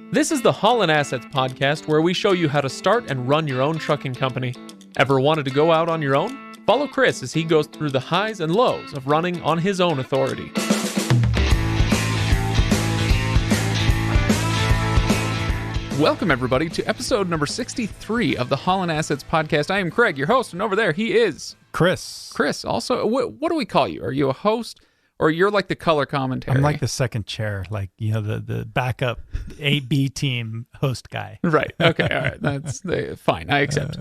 This is the Haulin Assets podcast, where we show you how to start and run your own trucking company. Ever wanted to go out on your own? Follow Chris as he goes through the highs and lows of running on his own authority. Welcome, everybody, to episode number 63 of the Haulin Assets podcast. I am Craig, your host, and over there he is... Chris. Chris, also, what do we call you? Are you a host, or you're like the color commentary? I'm like the second chair, like, you know, the backup 8B team host guy. Right. Okay. All right. That's fine. I accept.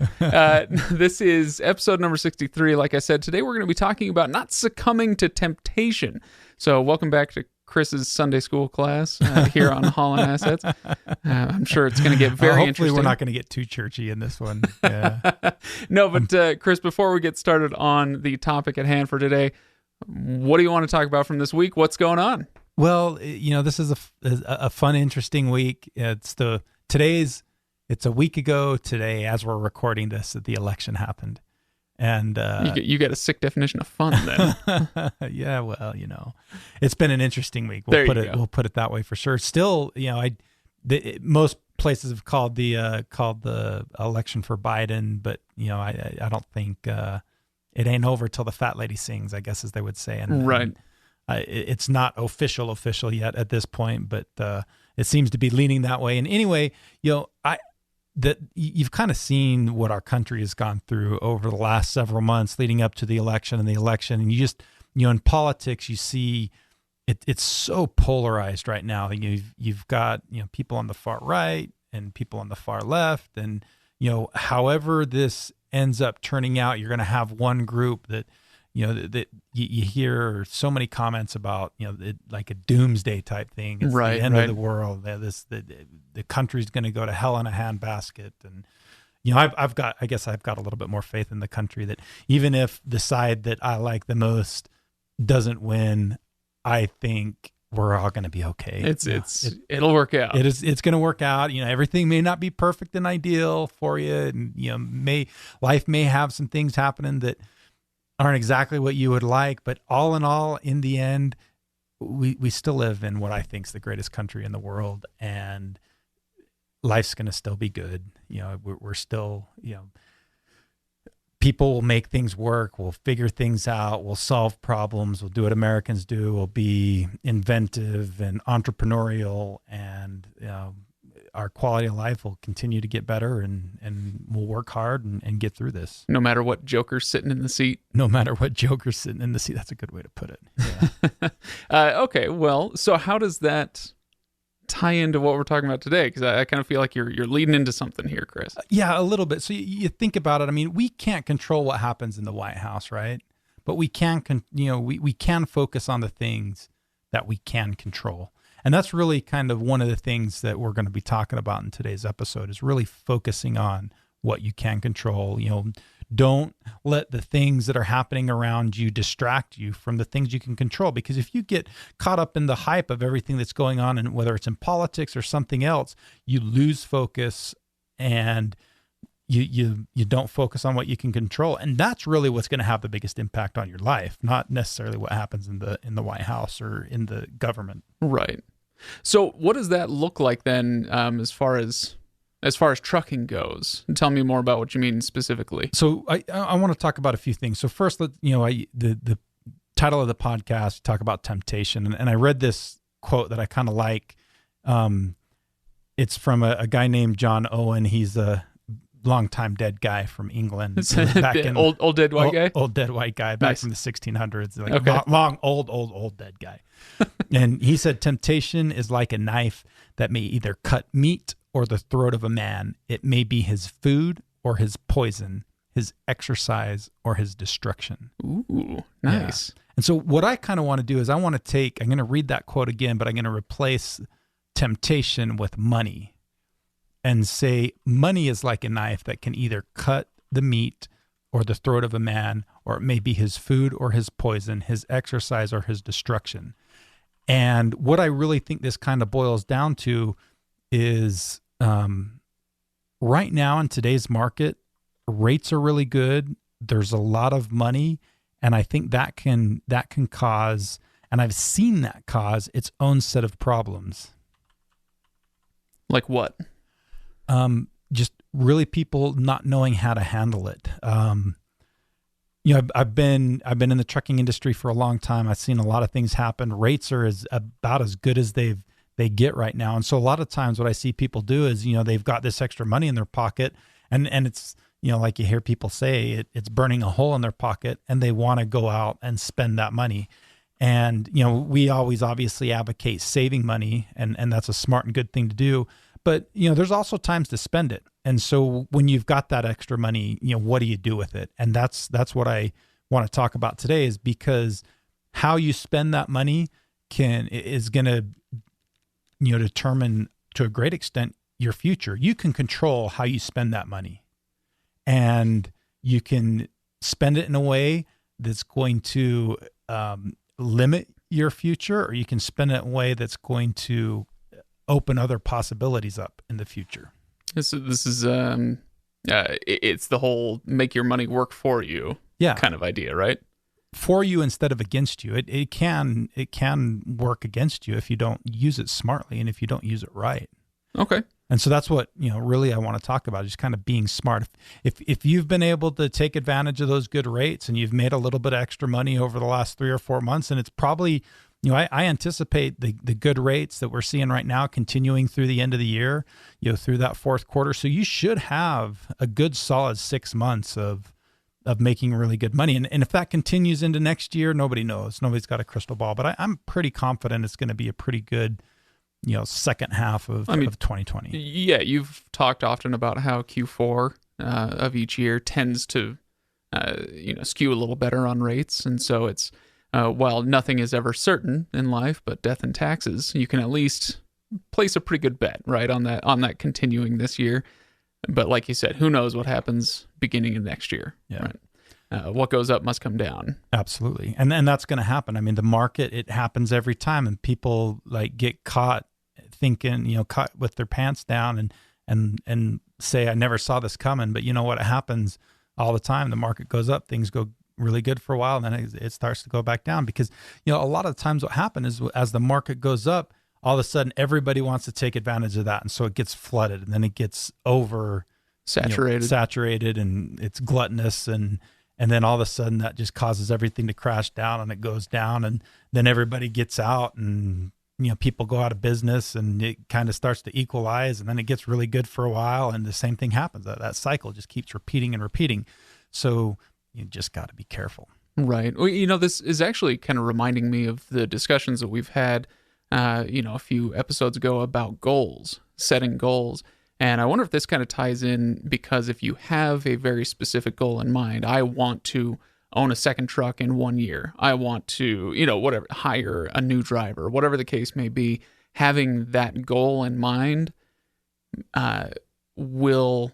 This is episode number 63. Like I said, today we're going to be talking about not succumbing to temptation. So welcome back to Chris's Sunday school class here on Haulin Assets. I'm sure it's going to get very hopefully interesting. We're not going to get too churchy in this one. Yeah. No, but Chris, before we get started on the topic at hand for today, what do you want to talk about from this week? What's going on? Well, you know, this is a fun, interesting week. It's a week ago today, as we're recording this, that the election happened. And you get a sick definition of fun then. Yeah, well, you know, it's been an interesting week. We'll put it that way for sure. Still, you know, most places have called the election for Biden, but you know, I don't think it ain't over till the fat lady sings, I guess, as they would say. And right. It's not official yet at this point, but it seems to be leaning that way. And anyway, you know, you've kind of seen what our country has gone through over the last several months leading up to the election, and you just, you know, in politics, you see it's so polarized right now. You've got, you know, people on the far right and people on the far left, and, you know, however this ends up turning out, you're going to have one group that, you know, that you hear so many comments about, you know, like a doomsday type thing. It's right, the end right. of the world. The country's going to go to hell in a handbasket. And, you know, I've got a little bit more faith in the country that even if the side that I like the most doesn't win, I think we're all going to be okay. It'll work out. It's going to work out. You know, everything may not be perfect and ideal for you. And, you know, life may have some things happening that aren't exactly what you would like, but all in all, in the end, we still live in what I think is the greatest country in the world, and life's going to still be good. You know, we're still, you know, people will make things work. We'll figure things out. We'll solve problems. We'll do what Americans do. We'll be inventive and entrepreneurial, and, you know, our quality of life will continue to get better, and we'll work hard and get through this. No matter what joker's sitting in the seat. No matter what joker's sitting in the seat. That's a good way to put it. Yeah. Okay, well, so how does that tie into what we're talking about today? Because I kind of feel like you're leading into something here, Chris. Yeah, a little bit. So you think about it. I mean, we can't control what happens in the White House, right? But we can, we can focus on the things that we can control. And that's really kind of one of the things that we're going to be talking about in today's episode, is really focusing on what you can control. You know, don't let the things that are happening around you distract you from the things you can control. Because if you get caught up in the hype of everything that's going on, and whether it's in politics or something else, you lose focus, and you don't focus on what you can control. And that's really what's going to have the biggest impact on your life, not necessarily what happens in the White House or in the government. Right. So what does that look like then, as far as trucking goes? Tell me more about what you mean specifically. So I want to talk about a few things. So first, the title of the podcast, talk about temptation, and I read this quote that I kind of like. It's from a guy named John Owen. He's a longtime dead guy from England. Back in old dead white guy? Old dead white guy back Nice. from the 1600s. Like Okay. long, old dead guy. And he said, temptation is like a knife that may either cut meat or the throat of a man. It may be his food or his poison, his exercise or his destruction. Ooh, nice. Yeah. And so what I kind of want to do is I'm going to read that quote again, but I'm going to replace temptation with money, and say money is like a knife that can either cut the meat or the throat of a man, or it may be his food or his poison, his exercise or his destruction. And what I really think this kind of boils down to is right now in today's market, rates are really good. There's a lot of money. And I think that can cause, and I've seen that cause its own set of problems. Like what? Just really people not knowing how to handle it. I've been in the trucking industry for a long time. I've seen a lot of things happen. Rates are about as good as they get right now. And so a lot of times what I see people do is, they've got this extra money in their pocket and it's, like you hear people say, it's burning a hole in their pocket and they want to go out and spend that money. And, we always obviously advocate saving money and that's a smart and good thing to do. But, there's also times to spend it. And so when you've got that extra money, what do you do with it? And that's what I want to talk about today, is because how you spend that money is going to, determine to a great extent your future. You can control how you spend that money, and you can spend it in a way that's going to limit your future, or you can spend it in a way that's going to open other possibilities up in the future. This is it's the whole make your money work for you kind of idea, right? For you instead of against you. It can work against you if you don't use it smartly and if you don't use it right. Okay. And so that's what, really I want to talk about, just kind of being smart. If you've been able to take advantage of those good rates and you've made a little bit of extra money over the last 3 or 4 months, and it's probably, I anticipate the good rates that we're seeing right now continuing through the end of the year, through that fourth quarter. So you should have a good solid 6 months of making really good money. And if that continues into next year, nobody knows. Nobody's got a crystal ball, but I'm pretty confident it's going to be a pretty good, second half of 2020. Yeah. You've talked often about how Q4 of each year tends to, skew a little better on rates. And so it's, while nothing is ever certain in life, but death and taxes, you can at least place a pretty good bet, right, on that continuing this year. But like you said, who knows what happens beginning of next year? Yeah. Right? What goes up must come down. Absolutely, and that's going to happen. I mean, the market, it happens every time, and people get caught thinking, caught with their pants down, and say, I never saw this coming. But what happens all the time? The market goes up, things go really good for a while, and then it starts to go back down because a lot of times what happens is as the market goes up, all of a sudden everybody wants to take advantage of that, and so it gets flooded, and then it gets saturated, and it's gluttonous, and then all of a sudden that just causes everything to crash down, and it goes down, and then everybody gets out, and people go out of business, and it kind of starts to equalize, and then it gets really good for a while, and the same thing happens. That cycle just keeps repeating and repeating. So you just got to be careful. Right. Well, this is actually kind of reminding me of the discussions that we've had a few episodes ago about goals, setting goals. And I wonder if this kind of ties in, because if you have a very specific goal in mind, I want to own a second truck in 1 year. I want to, whatever, hire a new driver, whatever the case may be. Having that goal in mind will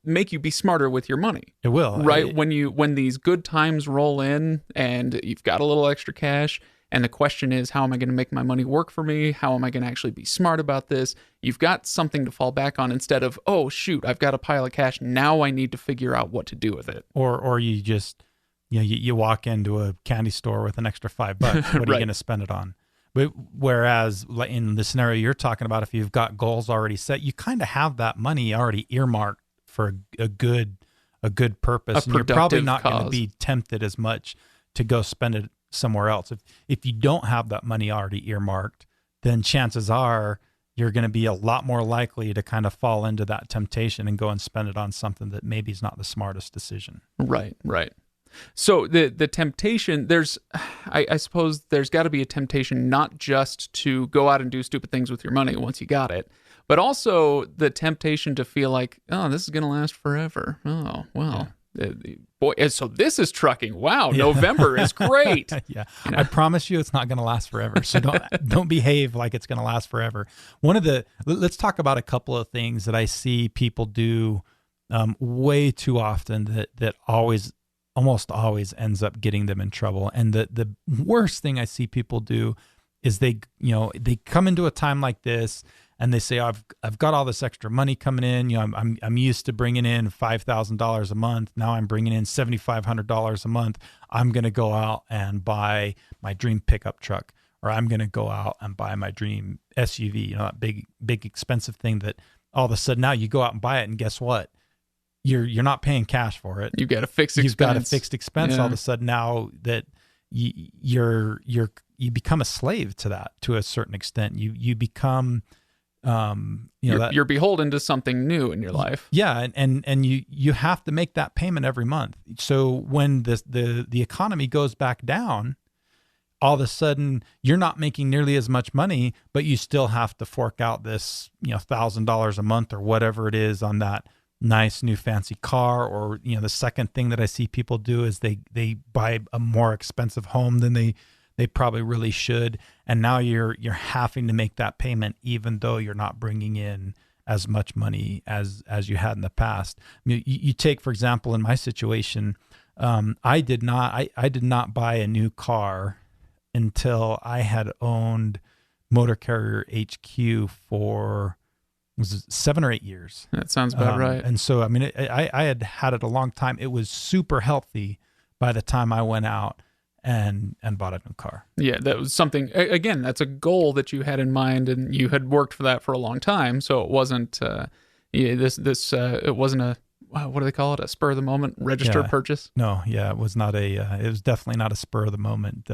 make you be smarter with your money. It will. Right? When these good times roll in and you've got a little extra cash, and the question is, how am I going to make my money work for me? How am I going to actually be smart about this? You've got something to fall back on instead of, oh, shoot, I've got a pile of cash. Now I need to figure out what to do with it. Or you just, you walk into a candy store with an extra $5. What are you going to spend it on? But whereas in the scenario you're talking about, if you've got goals already set, you kind of have that money already earmarked for a good purpose. And you're probably not going to be tempted as much to go spend it somewhere else. If you don't have that money already earmarked, then chances are you're going to be a lot more likely to kind of fall into that temptation and go and spend it on something that maybe is not the smartest decision. Right. So the temptation, I suppose there's got to be a temptation not just to go out and do stupid things with your money once you got it, but also the temptation to feel like, oh, this is going to last forever. Oh, well. Yeah. Boy, so this is trucking. Wow, yeah. November is great. Yeah, I promise you, it's not going to last forever. So don't behave like it's going to last forever. Let's talk about a couple of things that I see people do way too often that almost always ends up getting them in trouble. And the worst thing I see people do is they come into a time like this, and they say, I've got all this extra money coming in. I'm used to bringing in $5,000 a month. Now I'm bringing in $7,500 a month. I'm going to go out and buy my dream pickup truck, or I'm going to go out and buy my dream SUV, that big expensive thing that all of a sudden now you go out and buy it, and guess what? You're not paying cash for it. You've got a fixed expense. You've got a fixed expense all of a sudden now that you become a slave to that to a certain extent. You become you're beholden to something new in your life. Yeah, and you have to make that payment every month. So when the economy goes back down, all of a sudden you're not making nearly as much money, but you still have to fork out this $1,000 a month or whatever it is on that nice new fancy car. Or the second thing that I see people do is they buy a more expensive home than they probably really should, and now you're having to make that payment even though you're not bringing in as much money as you had in the past. I mean, you take, for example, in my situation, I did not buy a new car until I had owned Motor Carrier HQ for, was it 7 or 8 years? That sounds about right. And so, I mean, I had it a long time. It was super healthy by the time I went out and bought a new car. Yeah, that was something, again, that's a goal that you had in mind, and you had worked for that for a long time. So it wasn't, it wasn't a, what do they call it? A spur of the moment registered purchase? No, it was not it was definitely not a spur of the moment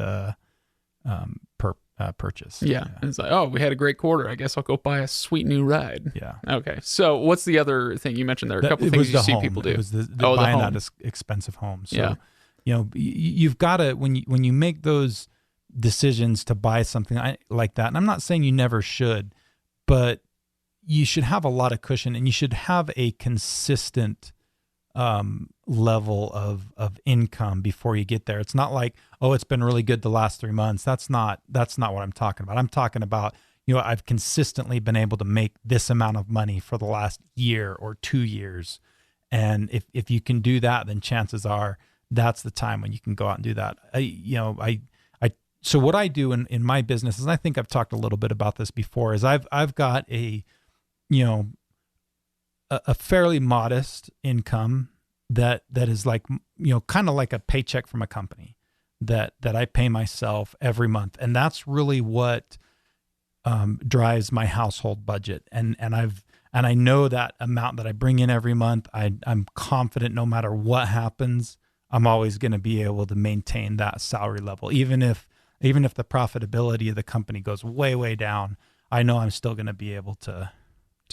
purchase. Yeah. It's like, oh, we had a great quarter. I guess I'll go buy a sweet new ride. Yeah. Okay. So what's the other thing you mentioned there? A couple things you see people do. It was buying that expensive home. So, you've got to, when you make those decisions to buy something like that, and I'm not saying you never should, but you should have a lot of cushion, and you should have a consistent level of income before you get there. It's not like, oh, it's been really good the last 3 months. That's not what I'm talking about. I'm talking about, I've consistently been able to make this amount of money for the last year or 2 years. And if you can do that, then chances are that's the time when you can go out and do that. So what I do in my business is, and I think I've talked a little bit about this before, is I've got a fairly modest income that is like, kind of like a paycheck from a company that I pay myself every month. And that's really what drives my household budget. And I know that amount that I bring in every month, I'm confident no matter what happens, I'm always going to be able to maintain that salary level. Even if the profitability of the company goes way, way down, I know I'm still going to be able to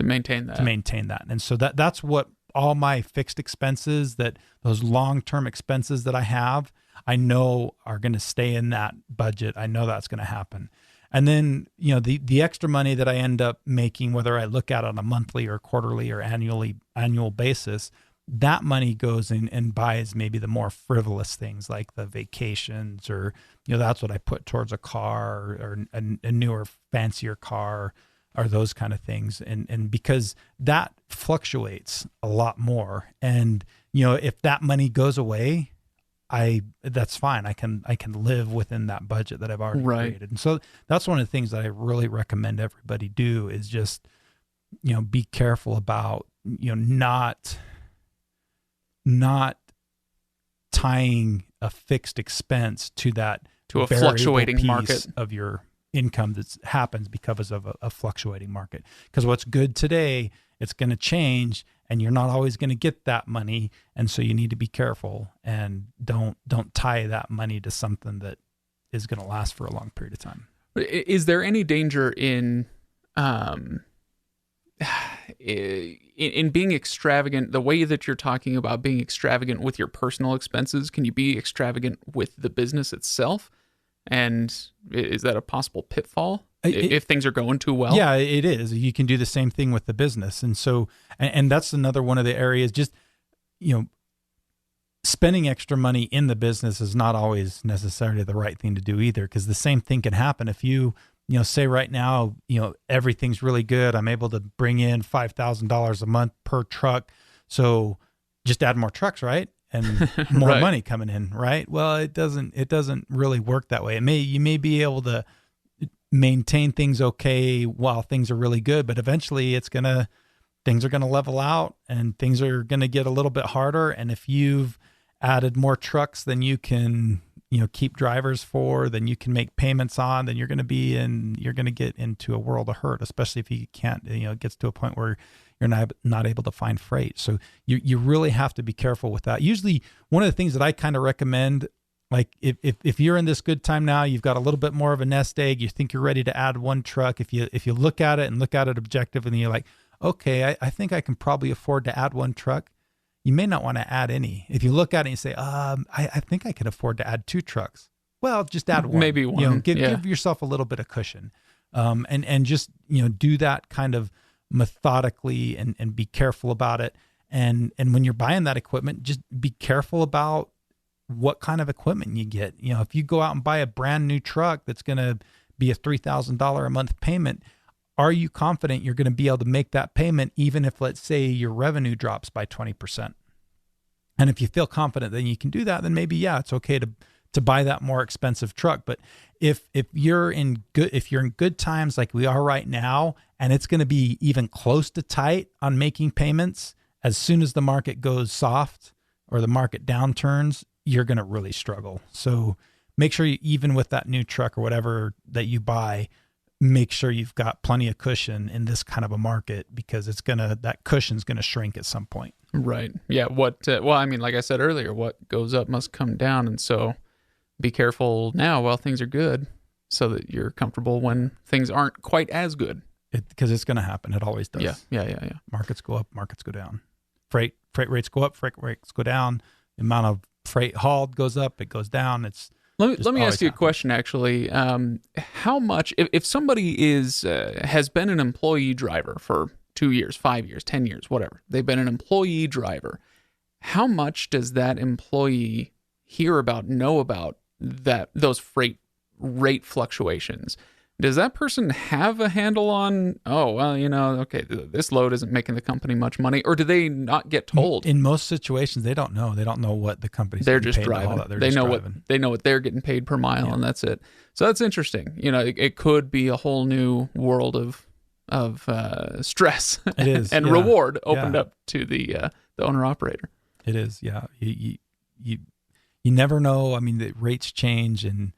maintain that. And so that's what all my fixed expenses, those long-term expenses that I have, I know are going to stay in that budget. I know that's going to happen. And then, the extra money that I end up making, whether I look at it on a monthly or quarterly or annual basis, that money goes in and buys maybe the more frivolous things like the vacations, or, that's what I put towards a car or a newer, fancier car, or those kind of things. And because that fluctuates a lot more. And, if that money goes away, that's fine. I can live within that budget that I've already created. And so that's one of the things that I really recommend everybody do, is just, be careful about, not tying a fixed expense to a fluctuating market of your income that happens because of a fluctuating market. Because what's good today, it's going to change, and you're not always going to get that money. And so you need to be careful and don't tie that money to something that is going to last for a long period of time. Is there any danger in being extravagant, the way that you're talking about being extravagant with your personal expenses? Can you be extravagant with the business itself? And is that a possible pitfall if things are going too well? Yeah, it is. You can do the same thing with the business. And so, and that's another one of the areas, just, spending extra money in the business is not always necessarily the right thing to do either. Because the same thing can happen if you say right now, everything's really good. I'm able to bring in $5,000 a month per truck. So just add more trucks, right? And more right. money coming in, right? Well, it doesn't really work that way. You may be able to maintain things okay while things are really good, but eventually things are gonna level out and things are gonna get a little bit harder. And if you've added more trucks than you can, keep drivers for, then you can make payments on, then you're going to get into a world of hurt, especially if you can't, it gets to a point where you're not able to find freight. So you really have to be careful with that. Usually one of the things that I kind of recommend, like if you're in this good time now, you've got a little bit more of a nest egg, you think you're ready to add one truck. If you look at it and look at it objectively, and you're like, okay, I think I can probably afford to add one truck. You may not want to add any. If you look at it and you say, I think I could afford to add 2 trucks. Well, just add one. Maybe one. Give yourself a little bit of cushion. And just, do that kind of methodically and be careful about it. And when you're buying that equipment, just be careful about what kind of equipment you get. If you go out and buy a brand new truck that's going to be a $3,000 a month payment, are you confident you're going to be able to make that payment even if, let's say, your revenue drops by 20%? And if you feel confident that you can do that, then maybe, it's okay to buy that more expensive truck. But if you're in good times like we are right now, and it's going to be even close to tight on making payments, as soon as the market goes soft or the market downturns, you're going to really struggle. So make sure even with that new truck or whatever that you buy, make sure you've got plenty of cushion in this kind of a market, because that cushion's going to shrink at some point. Right. Yeah. Like I said earlier, what goes up must come down. And so be careful now while things are good, so that you're comfortable when things aren't quite as good. Because it's going to happen. It always does. Yeah. Markets go up, markets go down. Freight rates go up, freight rates go down. The amount of freight hauled goes up, it goes down. Let me ask you a question, actually. How much, if somebody has been an employee driver for 2 years, 5 years, 10 years, whatever, they've been an employee driver, how much does that employee know about those freight rate fluctuations? Does that person have a handle on, okay, this load isn't making the company much money, or do they not get told? In most situations, they don't know. They don't know what the company's They're just paid driving. All that. They know what they're getting paid per mile, and that's it. So that's interesting. It could be a whole new world of stress it is, and reward opened up to the owner operator. It is, yeah. You never know. I mean, the rates change, and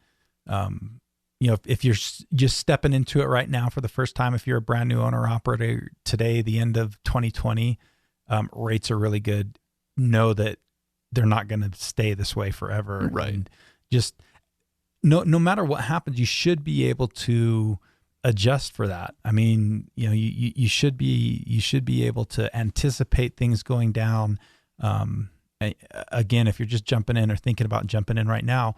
if you're just stepping into it right now for the first time, if you're a brand new owner operator today, the end of 2020, rates are really good. Know that they're not going to stay this way forever. Right. And just no matter what happens, you should be able to adjust for that. I mean, you should be able to anticipate things going down. Again, if you're just jumping in or thinking about jumping in right now,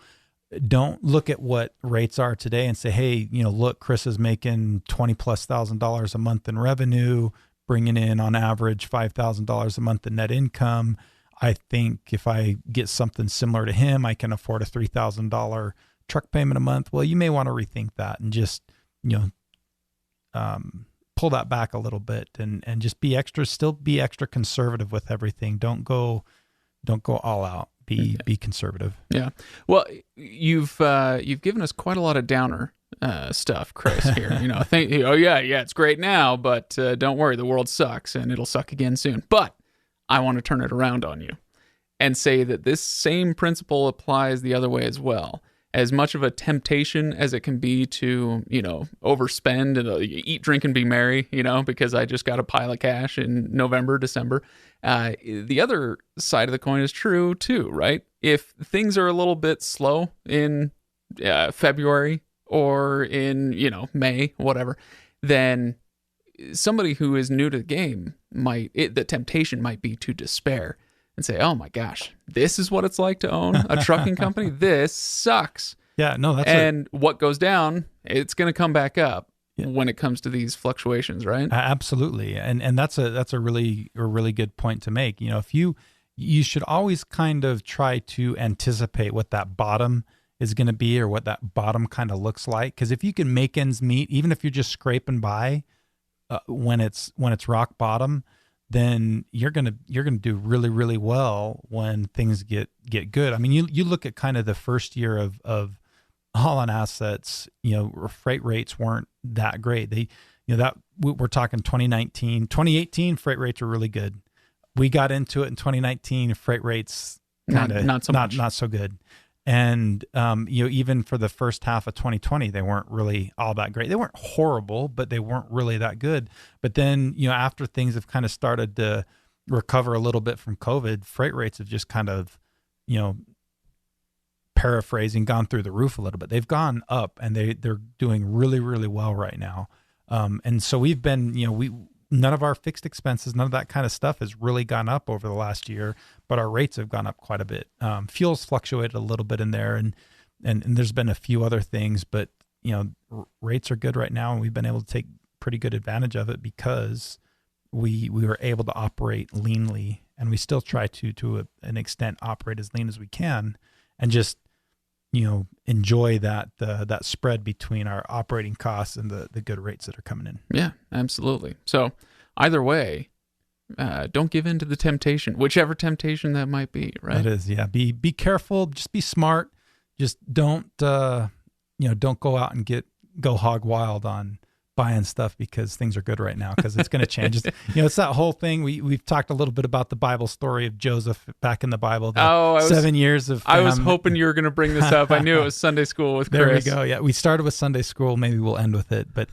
don't look at what rates are today and say, hey, look, Chris is making $20,000+ a month in revenue, bringing in on average $5,000 a month in net income. I think if I get something similar to him, I can afford a $3,000 truck payment a month. Well, you may want to rethink that and just, pull that back a little bit and just be extra conservative with everything. Don't go all out. Be conservative. Yeah. Well, you've given us quite a lot of downer stuff, Chris. Here, it's great now, but don't worry, the world sucks and it'll suck again soon. But I want to turn it around on you and say that this same principle applies the other way as well. As much of a temptation as it can be to, overspend and eat, drink, and be merry, because I just got a pile of cash in November, December. The other side of the coin is true too, right? If things are a little bit slow in February or in, May, whatever, then somebody who is new to the game the temptation might be to despair and say, oh my gosh, this is what it's like to own a trucking company. This sucks. Yeah, no, that's what goes down, it's going to come back up when it comes to these fluctuations, right? Absolutely. And that's a really good point to make. If you should always kind of try to anticipate what that bottom is going to be or what that bottom kind of looks like. Because if you can make ends meet, even if you're just scraping by when it's rock bottom, then you're gonna do really, really well when things get good. I mean, you look at kind of the first year of Haulin Assets, freight rates weren't that great. We're talking 2019, 2018 freight rates were really good. We got into it in 2019, freight rates kind of not so much. Not so good. And, even for the first half of 2020, they weren't really all that great. They weren't horrible, but they weren't really that good. But then, after things have kind of started to recover a little bit from COVID, freight rates have just kind of, paraphrasing, gone through the roof a little bit. They've gone up, and they're doing really, really well right now. And so we've been, none of our fixed expenses, none of that kind of stuff has really gone up over the last year, but our rates have gone up quite a bit. Fuel's fluctuated a little bit in there, and there's been a few other things, but rates are good right now, and we've been able to take pretty good advantage of it because we were able to operate leanly, and we still try to an extent operate as lean as we can, and just enjoy that spread between our operating costs and the good rates that are coming in. Yeah, absolutely. So either way, don't give in to the temptation, whichever temptation that might be, right? That is, yeah. Be careful. Just be smart. Just don't go out and go hog wild on buying stuff because things are good right now, because it's going to change. It's that whole thing. We've talked a little bit about the Bible story of Joseph back in the Bible. 7 years of famine. I was hoping you were going to bring this up. I knew it was Sunday school with Chris. There we go. Yeah, we started with Sunday school. Maybe we'll end with it. But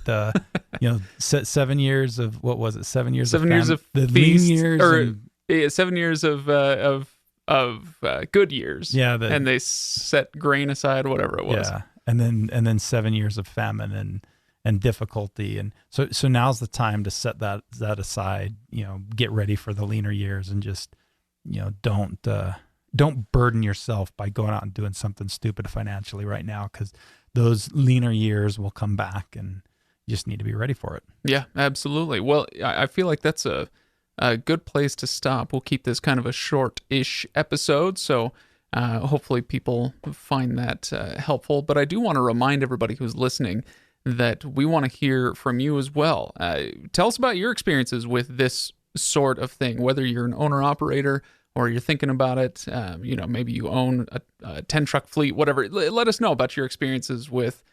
7 years of, what was it? 7 years. 7 years of the feast, lean years, 7 years of good years. Yeah, and they set grain aside, whatever it was. Yeah, and then 7 years of famine and difficulty, and so now's the time to set that aside. Get ready for the leaner years, and just don't burden yourself by going out and doing something stupid financially right now, because those leaner years will come back, and you just need to be ready for it. Yeah, absolutely. Well, I feel like that's a good place to stop. We'll keep this kind of a short-ish episode, so hopefully people find that helpful. But I do want to remind everybody who's listening that we want to hear from you as well. Tell us about your experiences with this sort of thing, whether you're an owner-operator or you're thinking about it. Maybe you own a 10-truck fleet, whatever. Let us know about your experiences with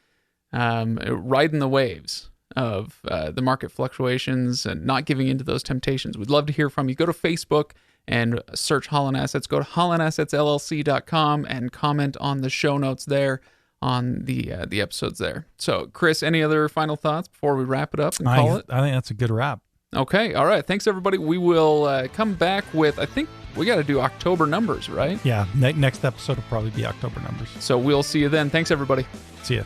riding the waves of the market fluctuations and not giving into those temptations. We'd love to hear from you. Go to Facebook and search Haulin Assets. Go to HaulinAssetsLLC.com and comment on the show notes there, on the episodes there. So, Chris, any other final thoughts before we wrap it up and call it? I think that's a good wrap. Okay. All right. Thanks, everybody. We will come back with, I think we got to do October numbers, right? Yeah. Next episode will probably be October numbers. So we'll see you then. Thanks, everybody. See ya.